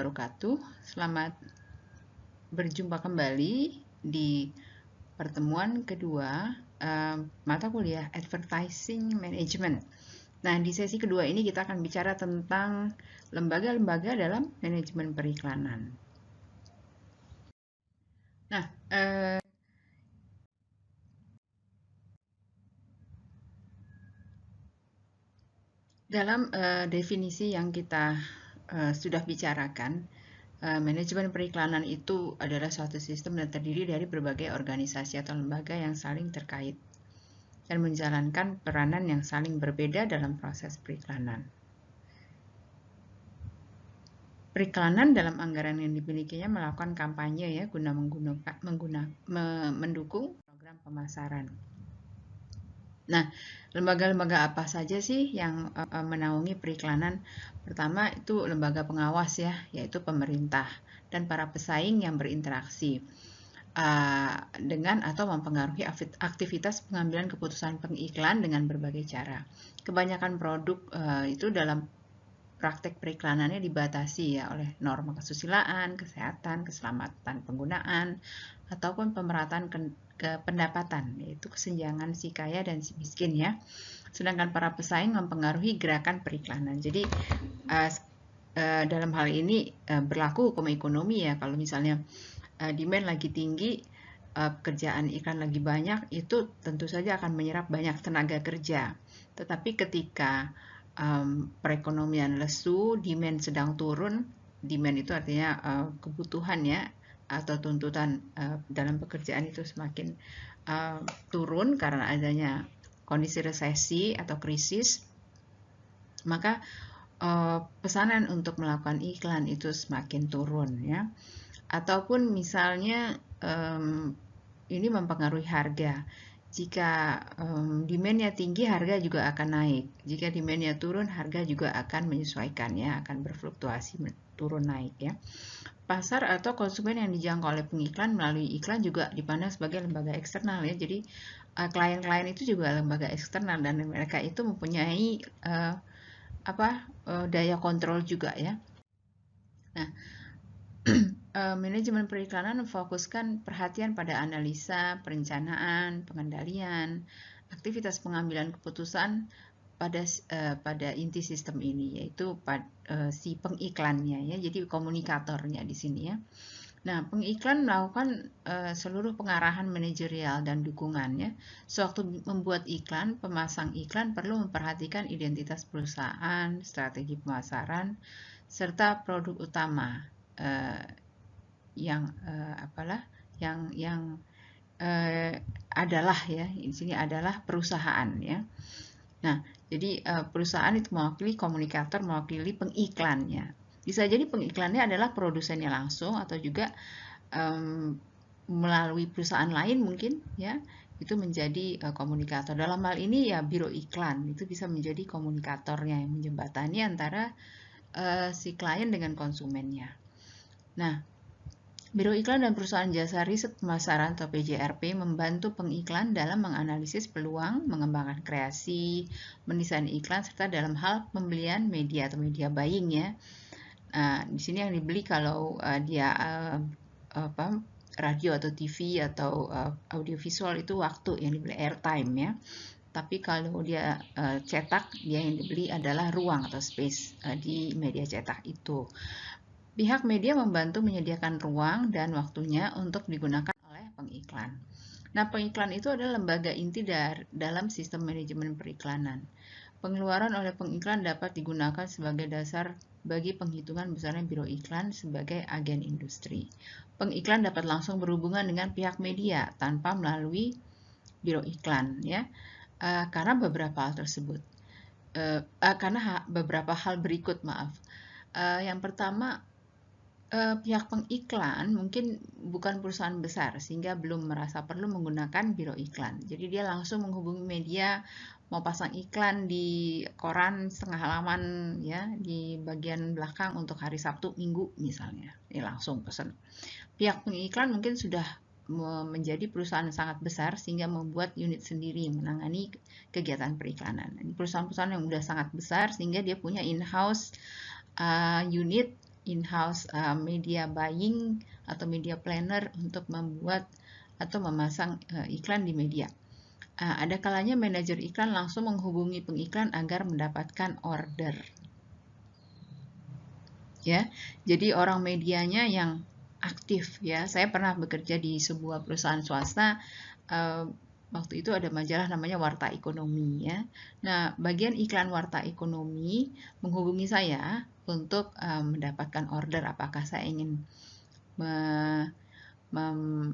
wabarakatuh. Selamat berjumpa kembali di pertemuan kedua mata kuliah Advertising Management. Nah, di sesi kedua ini kita akan bicara tentang lembaga-lembaga dalam manajemen periklanan. Nah, dalam definisi yang kita sudah bicarakan, manajemen periklanan itu adalah suatu sistem yang terdiri dari berbagai organisasi atau lembaga yang saling terkait dan menjalankan peranan yang saling berbeda dalam proses periklanan. Periklanan dalam anggaran yang dimilikinya melakukan kampanye ya guna mendukung program pemasaran. Nah, lembaga-lembaga apa saja sih yang menaungi periklanan? Pertama itu lembaga pengawas ya, yaitu pemerintah dan para pesaing yang berinteraksi dengan atau mempengaruhi aktivitas pengambilan keputusan pengiklan dengan berbagai cara. Kebanyakan produk itu dalam praktek periklanannya dibatasi ya oleh norma kesusilaan, kesehatan, keselamatan penggunaan, ataupun pemerataan pendapatan, yaitu kesenjangan si kaya dan si miskin ya. Sedangkan para pesaing mempengaruhi gerakan periklanan. Jadi dalam hal ini berlaku hukum ekonomi ya, kalau misalnya demand lagi tinggi, pekerjaan iklan lagi banyak, itu tentu saja akan menyerap banyak tenaga kerja. Tetapi ketika perekonomian lesu, demand sedang turun, demand itu artinya kebutuhan ya, atau tuntutan dalam pekerjaan itu semakin turun karena adanya kondisi resesi atau krisis, maka pesanan untuk melakukan iklan itu semakin turun ya. Ataupun misalnya ini mempengaruhi harga. Jika demand-nya tinggi, harga juga akan naik. Jika demand-nya turun, harga juga akan menyesuaikan ya, akan berfluktuasi turun naik ya. Pasar atau konsumen yang dijangkau oleh pengiklan melalui iklan juga dipandang sebagai lembaga eksternal ya. Jadi klien-klien itu juga lembaga eksternal dan mereka itu mempunyai daya kontrol juga ya. Nah, manajemen periklanan memfokuskan perhatian pada analisa, perencanaan, pengendalian, aktivitas pengambilan keputusan pada inti sistem ini, yaitu si pengiklannya ya, jadi komunikatornya di sini ya. Nah, pengiklan melakukan seluruh pengarahan manajerial dan dukungannya. Sewaktu membuat iklan, pemasang iklan perlu memperhatikan identitas perusahaan, strategi pemasaran, serta produk utama yang adalah ya, di sini adalah perusahaan ya. Nah, jadi perusahaan itu mewakili komunikator, mewakili pengiklannya. Bisa jadi pengiklannya adalah produsennya langsung atau juga melalui perusahaan lain mungkin ya, itu menjadi komunikator. Dalam hal ini ya biro iklan itu bisa menjadi komunikatornya yang menjembatani antara si klien dengan konsumennya. Nah, Biro Iklan dan Perusahaan Jasa Riset Pemasaran atau PJRP membantu pengiklan dalam menganalisis peluang, mengembangkan kreasi, mendesain iklan, serta dalam hal pembelian media atau media buying ya. Di sini yang dibeli kalau dia radio atau TV atau audiovisual itu waktu yang dibeli airtime ya. Tapi kalau dia cetak, dia yang dibeli adalah ruang atau space di media cetak itu. Pihak media membantu menyediakan ruang dan waktunya untuk digunakan oleh pengiklan. Nah, pengiklan itu adalah lembaga inti dalam sistem manajemen periklanan. Pengeluaran oleh pengiklan dapat digunakan sebagai dasar bagi penghitungan besarnya biro iklan sebagai agen industri. Pengiklan dapat langsung berhubungan dengan pihak media tanpa melalui biro iklan, ya, karena beberapa hal tersebut. Karena beberapa hal berikut, maaf. Yang pertama, pihak pengiklan mungkin bukan perusahaan besar sehingga belum merasa perlu menggunakan biro iklan. Jadi dia langsung menghubungi media, mau pasang iklan di koran setengah halaman ya di bagian belakang untuk hari Sabtu Minggu misalnya. Dia langsung pesan. Pihak pengiklan mungkin sudah menjadi perusahaan yang sangat besar sehingga membuat unit sendiri menangani kegiatan periklanan. Perusahaan-perusahaan yang sudah sangat besar sehingga dia punya in-house unit in-house media buying atau media planner untuk membuat atau memasang iklan di media. Ada kalanya manajer iklan langsung menghubungi pengiklan agar mendapatkan order. Ya, jadi orang medianya yang aktif ya. Saya pernah bekerja di sebuah perusahaan swasta. Waktu itu ada majalah namanya Warta Ekonomi ya. Nah, bagian iklan Warta Ekonomi menghubungi saya untuk mendapatkan order apakah saya ingin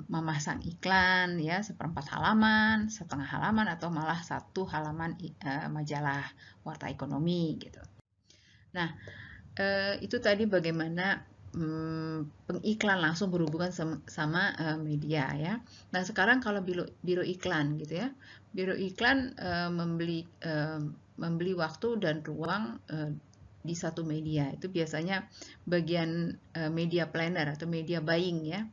memasang iklan ya seperempat halaman, setengah halaman atau malah satu halaman majalah Warta Ekonomi gitu. Nah, itu tadi bagaimana pengiklan langsung berhubungan sama media ya. Nah sekarang kalau biro iklan gitu ya, biro iklan membeli waktu dan ruang di satu media. Itu biasanya bagian media planner atau media buying ya.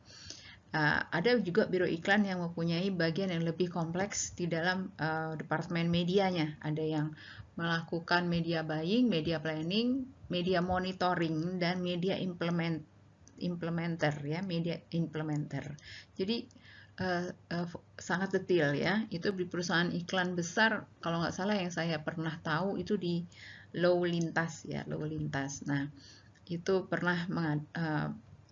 Ada juga biro iklan yang mempunyai bagian yang lebih kompleks di dalam departemen medianya. Ada yang melakukan media buying, media planning, media monitoring, dan media implementer ya, media implementer. Jadi sangat detail ya. Itu di perusahaan iklan besar, kalau nggak salah yang saya pernah tahu itu di Law Lintas ya, Law Lintas. Nah itu pernah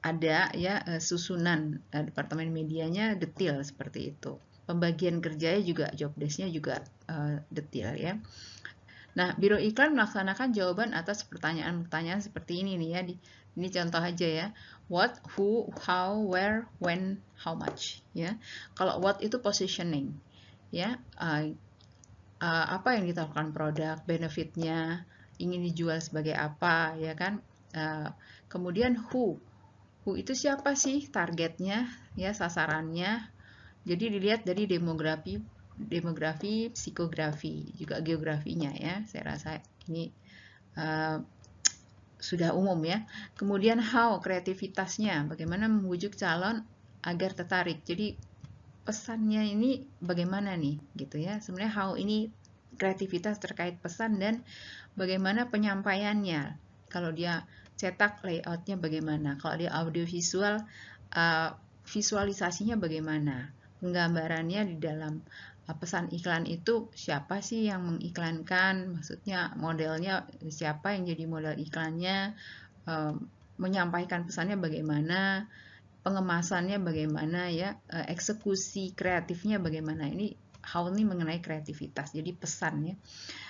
ada ya susunan departemen medianya detail seperti itu. Pembagian kerjanya juga, job desk-nya juga detail ya. Nah, biro iklan melaksanakan jawaban atas pertanyaan-pertanyaan seperti ini nih ya. Ini contoh aja ya. What, who, how, where, when, how much ya. Kalau what itu positioning ya. Apa yang ditawarkan produk, benefitnya, ingin dijual sebagai apa ya kan. Kemudian who itu siapa sih targetnya ya, sasarannya. Jadi dilihat dari demografi, psikografi, juga geografinya ya. Saya rasa ini sudah umum ya. Kemudian how, kreativitasnya, bagaimana membujuk calon agar tertarik. Jadi pesannya ini bagaimana nih gitu ya. Sebenarnya how ini kreativitas terkait pesan dan bagaimana penyampaiannya. Kalau dia cetak, layoutnya bagaimana. Kalau dia audiovisual, visualisasinya bagaimana. Penggambarannya di dalam pesan iklan itu siapa sih yang mengiklankan, maksudnya modelnya siapa yang jadi model iklannya, menyampaikan pesannya bagaimana, pengemasannya bagaimana ya, eksekusi kreatifnya bagaimana. Ini how ini mengenai kreativitas, jadi pesan ya.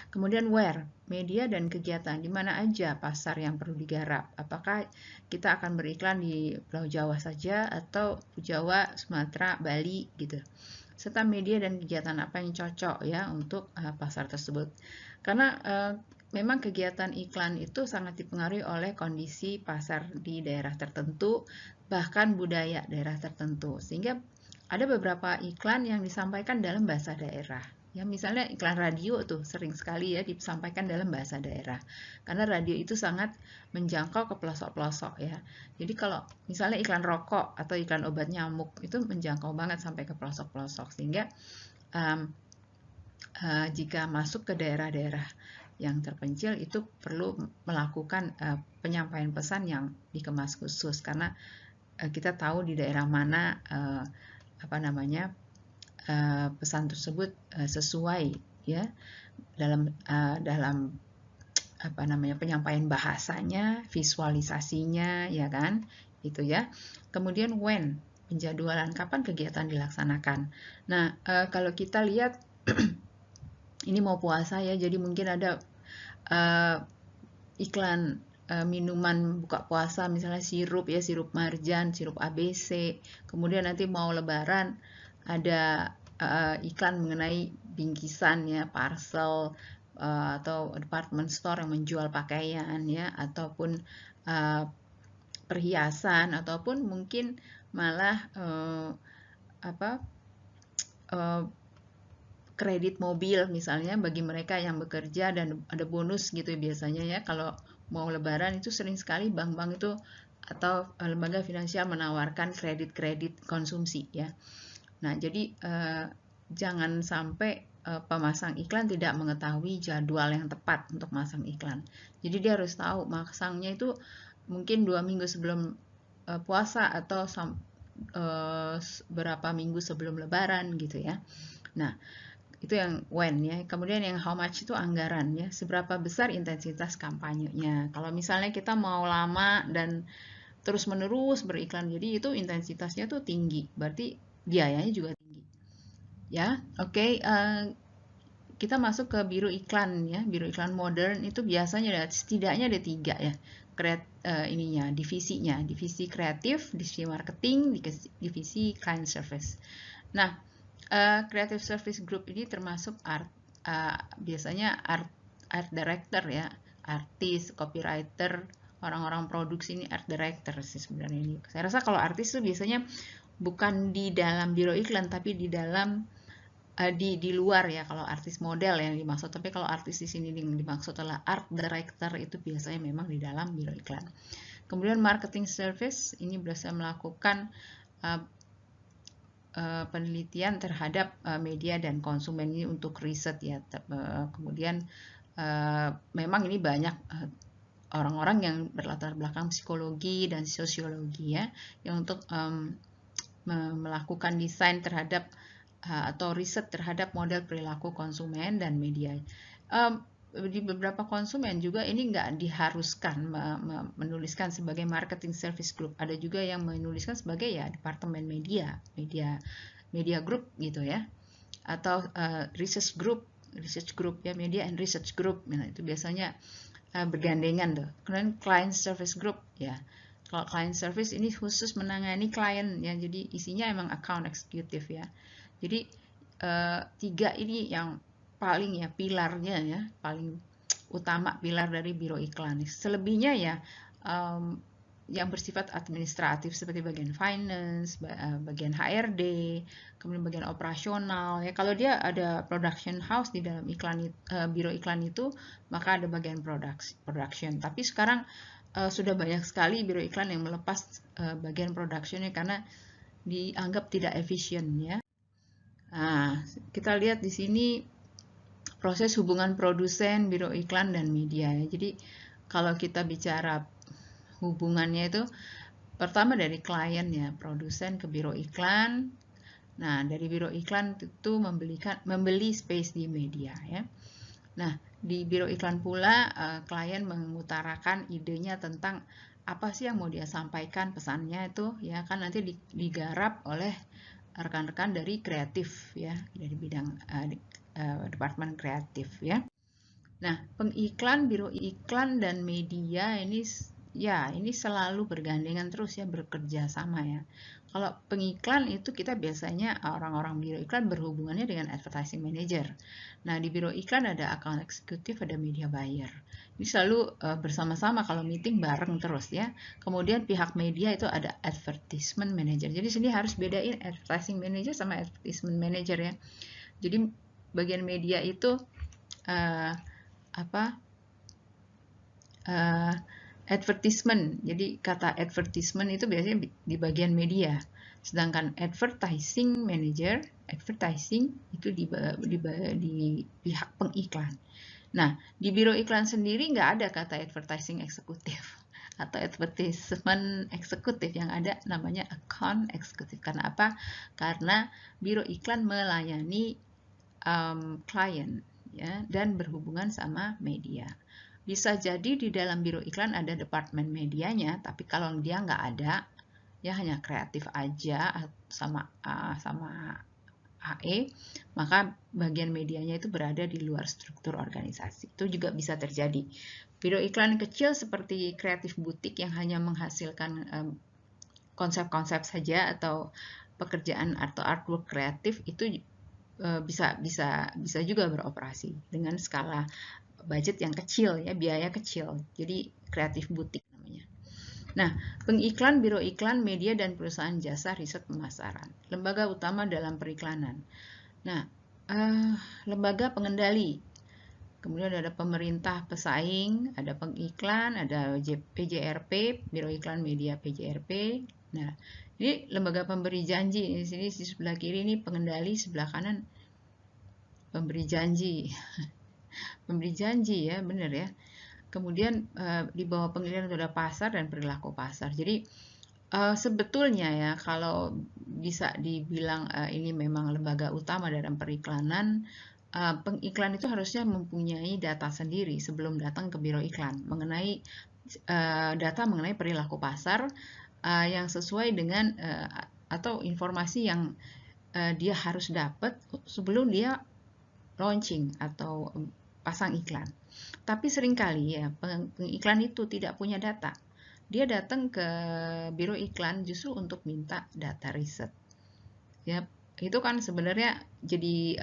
Kemudian where, media dan kegiatan, di mana aja pasar yang perlu digarap. Apakah kita akan beriklan di Pulau Jawa saja atau Jawa, Sumatera, Bali gitu. Serta media dan kegiatan apa yang cocok ya untuk pasar tersebut. Karena memang kegiatan iklan itu sangat dipengaruhi oleh kondisi pasar di daerah tertentu, bahkan budaya daerah tertentu. Sehingga ada beberapa iklan yang disampaikan dalam bahasa daerah. Ya, misalnya iklan radio tuh sering sekali ya disampaikan dalam bahasa daerah. Karena radio itu sangat menjangkau ke pelosok-pelosok ya. Jadi kalau misalnya iklan rokok atau iklan obat nyamuk itu menjangkau banget sampai ke pelosok-pelosok. Sehingga jika masuk ke daerah-daerah yang terpencil itu perlu melakukan penyampaian pesan yang dikemas khusus. Karena kita tahu di daerah mana pesan tersebut sesuai ya dalam penyampaian bahasanya, visualisasinya ya kan itu ya. Kemudian when, penjadwalan kapan kegiatan dilaksanakan. Nah kalau kita lihat ini mau puasa ya, jadi mungkin ada iklan minuman buka puasa, misalnya sirup ya, sirup marjan, sirup ABC. Kemudian nanti mau lebaran ada iklan mengenai bingkisan ya, parcel atau department store yang menjual pakaian ya, ataupun perhiasan, ataupun mungkin malah kredit mobil misalnya bagi mereka yang bekerja dan ada bonus gitu biasanya ya. Kalau mau lebaran itu sering sekali bank-bank itu atau lembaga finansial menawarkan kredit-kredit konsumsi ya. Nah, jadi jangan sampai pemasang iklan tidak mengetahui jadwal yang tepat untuk masang iklan. Jadi dia harus tahu masangnya itu mungkin 2 minggu sebelum puasa atau berapa minggu sebelum Lebaran gitu ya. Nah, itu yang when ya. Kemudian yang how much itu anggaran ya, seberapa besar intensitas kampanyenya. Kalau misalnya kita mau lama dan terus-menerus beriklan, jadi itu intensitasnya tuh tinggi, berarti biayanya juga tinggi. Ya, oke. Kita masuk ke biro iklan ya. Biro iklan modern itu biasanya setidaknya ada 3 ya. Divisinya, divisi kreatif, divisi marketing, divisi client service. Nah, creative service group ini termasuk biasanya art director ya, artis, copywriter, orang-orang produksi ini art director sih sebenarnya ini. Saya rasa kalau artis itu biasanya bukan di dalam biro iklan tapi di dalam di luar ya, kalau artis model yang dimaksud. Tapi kalau artis di sini yang dimaksud adalah art director, itu biasanya memang di dalam biro iklan. Kemudian marketing service ini biasa melakukan penelitian terhadap media dan konsumen ini untuk riset ya. Kemudian memang ini banyak orang-orang yang berlatar belakang psikologi dan sosiologi ya, yang untuk melakukan desain terhadap atau riset terhadap model perilaku konsumen dan media. Di beberapa konsumen juga ini nggak diharuskan menuliskan sebagai marketing service group. Ada juga yang menuliskan sebagai ya departemen media group gitu ya, atau research group ya, media and research group. Nah, itu biasanya bergandengan tuh. Kemudian client service group ya. Kalau client service ini khusus menangani klien ya, jadi isinya emang account executive ya. Jadi 3 ini yang paling ya pilarnya ya, paling utama pilar dari biro iklan. Selebihnya ya yang bersifat administratif seperti bagian finance, bagian HRD, kemudian bagian operasional ya. Kalau dia ada production house di dalam biro iklan itu, maka ada bagian production. Tapi sekarang sudah banyak sekali biro iklan yang melepas bagian productionnya karena dianggap tidak efisien ya. Nah, kita lihat di sini proses hubungan produsen, biro iklan, dan media. Jadi kalau kita bicara hubungannya itu pertama dari klien ya, produsen ke biro iklan. Nah, dari biro iklan itu membeli space di media ya. Nah, di biro iklan pula klien mengutarakan idenya tentang apa sih yang mau dia sampaikan, pesannya itu ya kan nanti digarap oleh rekan-rekan dari kreatif ya, dari bidang departemen kreatif ya. Nah, pengiklan, biro iklan dan media ini ya ini selalu bergandengan terus ya, bekerja sama ya. Kalau pengiklan itu kita biasanya orang-orang biro iklan berhubungannya dengan advertising manager. Nah, di biro iklan ada account executive, ada media buyer. Ini selalu bersama-sama kalau meeting bareng terus ya. Kemudian pihak media itu ada advertisement manager. Jadi sini harus bedain advertising manager sama advertisement manager ya. Jadi bagian media itu advertisement. Jadi kata advertisement itu biasanya di bagian media. Sedangkan advertising manager, advertising itu di pihak pengiklan. Nah, di biro iklan sendiri nggak ada kata advertising eksekutif atau advertisement eksekutif, yang ada namanya account eksekutif. Karena apa? Karena biro iklan melayani klien ya, dan berhubungan sama media. Bisa jadi di dalam biro iklan ada departemen medianya, tapi kalau dia nggak ada, ya hanya kreatif aja sama HE, maka bagian medianya itu berada di luar struktur organisasi. Itu juga bisa terjadi. Biro iklan kecil seperti kreatif butik yang hanya menghasilkan konsep-konsep saja atau pekerjaan atau artwork kreatif itu bisa juga beroperasi dengan skala budget yang kecil ya, biaya kecil. Jadi kreatif butik namanya. Nah, pengiklan, biro iklan, media, dan perusahaan jasa riset pemasaran. Lembaga utama dalam periklanan. Nah, lembaga pengendali. Kemudian ada pemerintah pesaing, ada pengiklan, ada PJRP, Biro Iklan Media PJRP. Nah, ini lembaga pemberi janji. Di sini di sebelah kiri ini pengendali, sebelah kanan pemberi janji. Pemberi janji ya, benar ya. Kemudian di bawah penilaian itu ada pasar dan perilaku pasar. Jadi sebetulnya ya, kalau bisa dibilang ini memang lembaga utama dalam periklanan, pengiklan itu harusnya mempunyai data sendiri sebelum datang ke biro iklan mengenai data mengenai perilaku pasar yang sesuai dengan atau informasi yang dia harus dapat sebelum dia launching atau pasang iklan. Tapi seringkali ya pengiklan itu tidak punya data. Dia datang ke biro iklan justru untuk minta data riset. Ya, itu kan sebenarnya jadi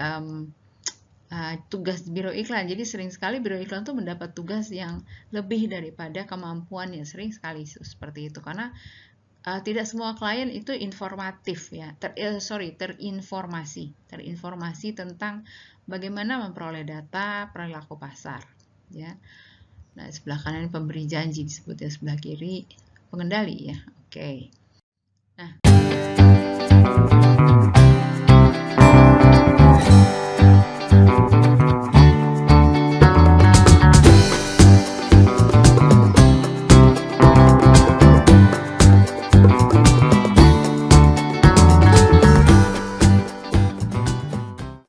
tugas biro iklan. Jadi sering sekali biro iklan tuh mendapat tugas yang lebih daripada kemampuannya. Sering sekali seperti itu karena tidak semua klien itu informatif ya, terinformasi tentang bagaimana memperoleh data perilaku pasar ya. Nah, sebelah kanan pemberi janji disebut ya, sebelah kiri pengendali ya. Oke. Nah,